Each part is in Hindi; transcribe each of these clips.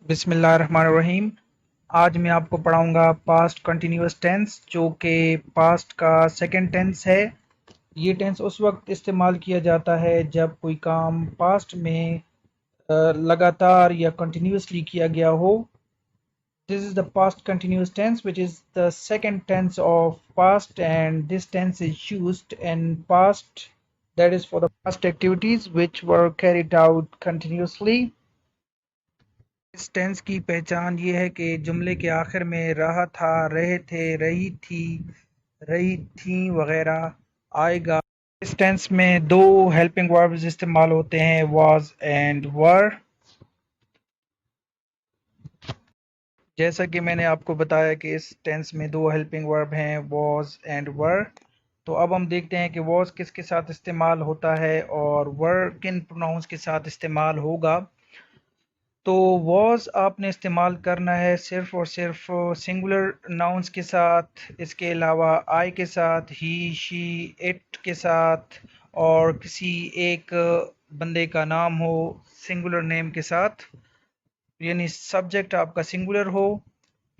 बिस्मिल्लाहिर्रहमानिर्रहीम। आज मैं आपको पढ़ाऊंगा पास्ट कंटिन्यूअस टेंस, जो कि पास्ट का सेकंड टेंस है। ये टेंस उस वक्त इस्तेमाल किया जाता है जब कोई काम पास्ट में लगातार या कंटिन्यूअसली किया गया हो। This is the past continuous tense which is the second tense of past, and this tense is used in past, that is for the past activities which were carried out continuously. इस टेंस की पहचान ये है कि जुमले के आखिर में रहा था, रहे थे, रही थी वगैरह आएगा। इस टेंस में दो हेल्पिंग वर्ब्स इस्तेमाल होते हैं, वाज एंड वर। जैसा कि मैंने आपको बताया कि इस टेंस में दो हेल्पिंग वर्ब हैं, वाज एंड वर। तो अब हम देखते हैं कि वाज किसके साथ इस्तेमाल होता है और वर किन प्रोनाउंस के साथ इस्तेमाल होगा। तो वॉज आपने इस्तेमाल करना है सिर्फ और सिर्फ सिंगुलर नाउन्स के साथ, इसके अलावा आई के साथ, ही, शी, इट के साथ, और किसी एक बंदे का नाम हो सिंगुलर नेम के साथ, यानी सब्जेक्ट आपका सिंगुलर हो,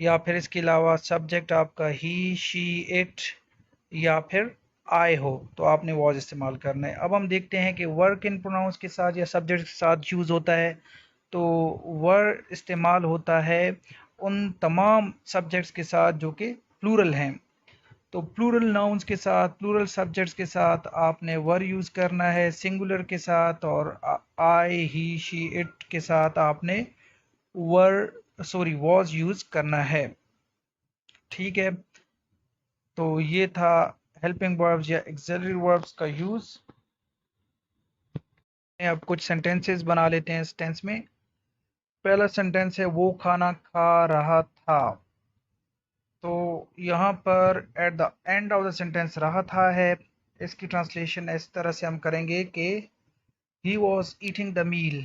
या फिर इसके अलावा सब्जेक्ट आपका ही, शी, इट या फिर आई हो, तो आपने वॉज इस्तेमाल करना है। अब हम देखते हैं कि वर्क इन प्रोनाउंस के साथ या सब्जेक्ट के साथ यूज़ होता है। तो वर इस्तेमाल होता है उन तमाम सब्जेक्ट्स के साथ जो कि प्लूरल हैं। तो प्लूरल नाउन्स के साथ, प्लूरल सब्जेक्ट्स के साथ आपने वर यूज़ करना है, सिंगुलर के साथ और आई, ही, शी, इट के साथ आपने वॉज यूज़ करना है। ठीक है, तो ये था हेल्पिंग वर्ब्स या एक्सिलरी वर्ब्स का यूज़। अब कुछ सेंटेंसेस बना लेते हैं इस टेंस में। पहला सेंटेंस है, वो खाना खा रहा था। तो यहाँ पर at the end of the sentence रहा था है। इसकी ट्रांसलेशन इस तरह से हम करेंगे कि he was eating the meal.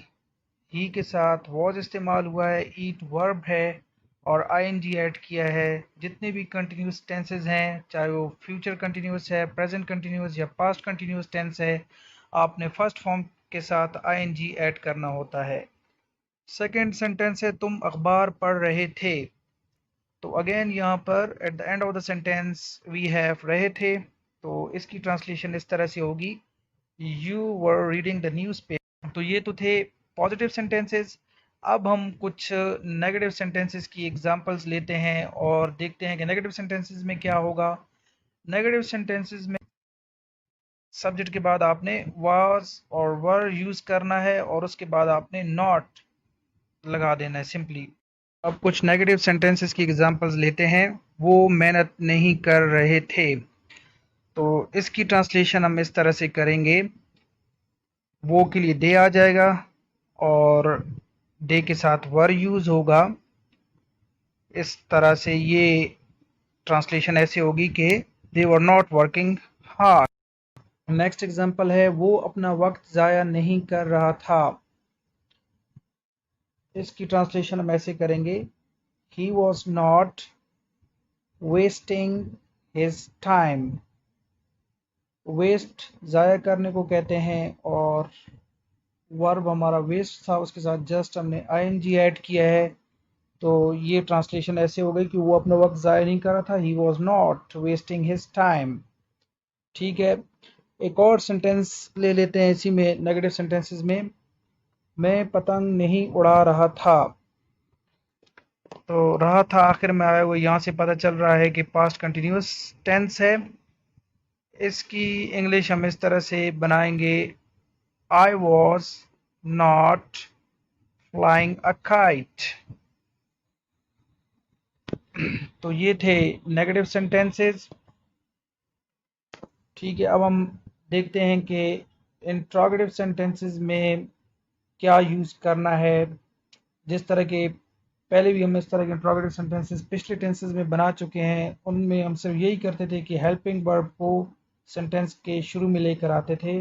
He के साथ वॉज इस्तेमाल हुआ है, ईट वर्ब है और आईएनजी ऐड किया है। जितने भी कंटिन्यूस टेंसेज हैं, चाहे वो फ्यूचर कंटिन्यूस है, प्रेजेंट कंटिन्यूस या पास्ट कंटिन्यूस टेंस है, आपने फर्स्ट फॉर्म के साथ आईएनजी ऐड करना होता है। सेकेंड सेंटेंस है, तुम अखबार पढ़ रहे थे। तो अगेन यहाँ पर at the end of the sentence we have रहे थे, तो इसकी ट्रांसलेशन इस तरह से होगी, you were reading the newspaper. तो ये तो थे पॉजिटिव सेंटेंसेस। अब हम कुछ नेगेटिव सेंटेंसेस की एग्जांपल्स लेते हैं और देखते हैं कि नेगेटिव सेंटेंसेस में क्या होगा। नेगेटिव सेंटेंसेस में सब्जेक्ट के बाद आपने वाज और वर यूज़ करना है और उसके बाद आपने नॉट लगा देना है सिंपली। अब कुछ नेगेटिव सेंटेंसेस की एग्जांपल्स लेते हैं। वो मेहनत नहीं कर रहे थे। तो इसकी ट्रांसलेशन हम इस तरह से करेंगे, वो के लिए दे आ जाएगा और दे के साथ वर यूज़ होगा। इस तरह से ये ट्रांसलेशन ऐसे होगी कि they were not working hard. Next example है, वो अपना वक्त ज़ाया नहीं कर रहा था। इसकी ट्रांसलेशन हम ऐसे करेंगे, he was not wasting his time. Waste ज़ाया करने को कहते हैं और वर्ब हमारा वेस्ट था, उसके साथ जस्ट हमने आईएनजी ऐड किया है। तो ये ट्रांसलेशन ऐसे हो गई कि वो अपना वक्त ज़ाया नहीं कर रहा था, ही was not wasting his time. ठीक है, एक और सेंटेंस ले लेते हैं इसी में नेगेटिव सेंटेंसेस में। मैं पतंग नहीं उड़ा रहा था। तो रहा था आखिर में आया, वो यहाँ से पता चल रहा है कि पास्ट कंटिन्यूस टेंस है। इसकी इंग्लिश हम इस तरह से बनाएंगे, I was not flying a kite. तो ये थे नेगेटिव सेंटेंसेस। ठीक है, अब हम देखते हैं कि इंट्रोगेटिव सेंटेंसेस में क्या यूज़ करना है। जिस तरह के पहले भी हम इस तरह के इंट्रोगेटिव सेंटेंसेस पिछले टेंसेस में बना चुके हैं, उनमें हम सिर्फ यही करते थे कि हेल्पिंग वर्ब को सेंटेंस के शुरू में लेकर आते थे।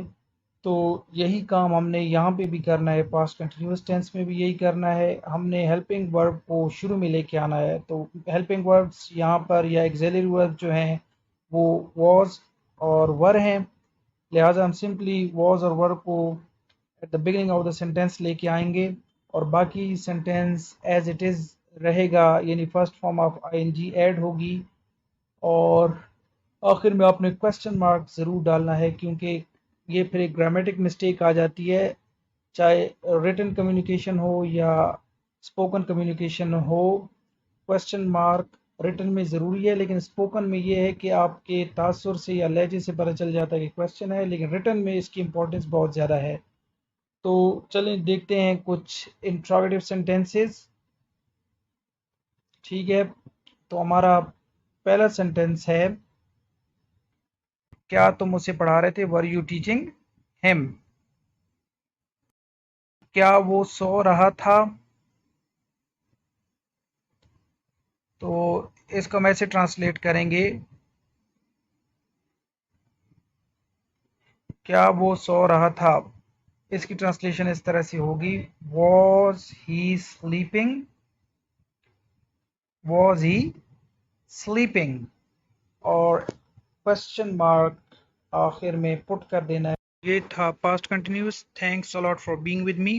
तो यही काम हमने यहाँ पे भी करना है, पास्ट कंटिन्यूस टेंस में भी यही करना है, हमने हेल्पिंग वर्ब को शुरू में लेके आना है। तो हेल्पिंग वर्ब्स यहाँ पर या एक्सिलरी वर्ब जो हैं वो वॉज और वर हैं, लिहाजा हम सिंपली वॉज और वर को at the beginning of the sentence लेके आएंगे और बाकी सेंटेंस एज इट इज़ रहेगा, यानी first form of ING add होगी। और आखिर में आपने क्वेश्चन मार्क ज़रूर डालना है, क्योंकि ये फिर एक ग्रामेटिक मिस्टेक आ जाती है, चाहे रिटन कम्युनिकेशन हो या स्पोकन कम्युनिकेशन हो। क्वेश्चन मार्क रिटन में ज़रूरी है, लेकिन स्पोकन में ये है कि आपके तासुर से या लहजे से पता चल जाता है कि क्वेश्चन है, लेकिन रिटन में इसकी इम्पोर्टेंस बहुत ज़्यादा है। तो चलें देखते हैं कुछ इंट्रोगेटिव सेंटेंसेस। ठीक है, तो हमारा पहला सेंटेंस है, क्या तुम उसे पढ़ा रहे थे? Were you teaching him? क्या वो सो रहा था? तो इसको हम ऐसे ट्रांसलेट करेंगे, क्या वो सो रहा था? इसकी ट्रांसलेशन इस तरह से होगी, was he sleeping? Was he sleeping? और क्वेश्चन मार्क आखिर में पुट कर देना है। ये था past continuous. Thanks a lot for being with me.